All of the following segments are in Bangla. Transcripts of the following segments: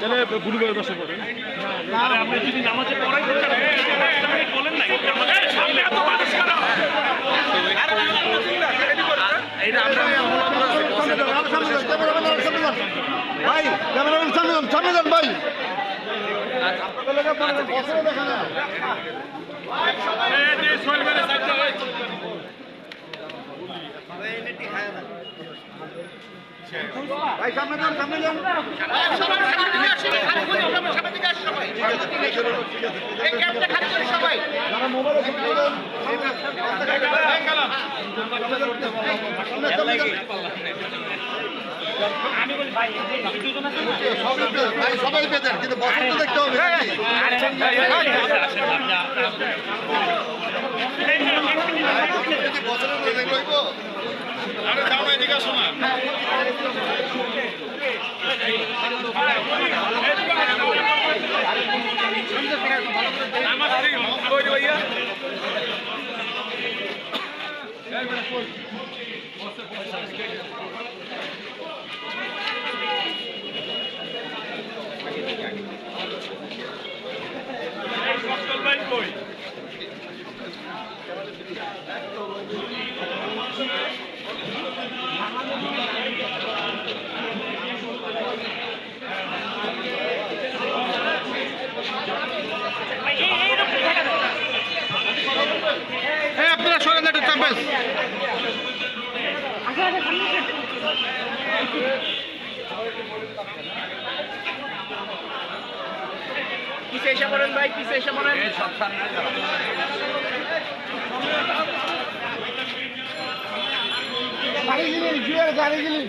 তাহলে গুরুবার বসে পড়েন। আপনি যদি নামাজে পড়াই বলেন না ভাই ক্যামেরাম্যান সামনে যান ভাই। ভাই সামনে যান সামনে যান। যারা মোবাইলে সবাই পেতেন কিন্তু বসন্ত দেখতে হবে। আরে দাও না এদিকে আসো না। আপনারা সরেন একটু চাপেন। কিসে এসে পড়েন ভাই, কিসে এসে পড়েন। গাড়ি গেলি জুয়ের গাড়ি গেলি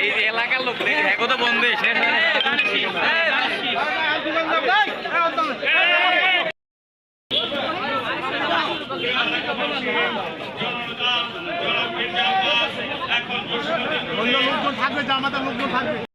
এই এলাকার লোক একদম বন্ধ শেষ লোকজন থাকবে, জামাতার লোকজন থাকবে।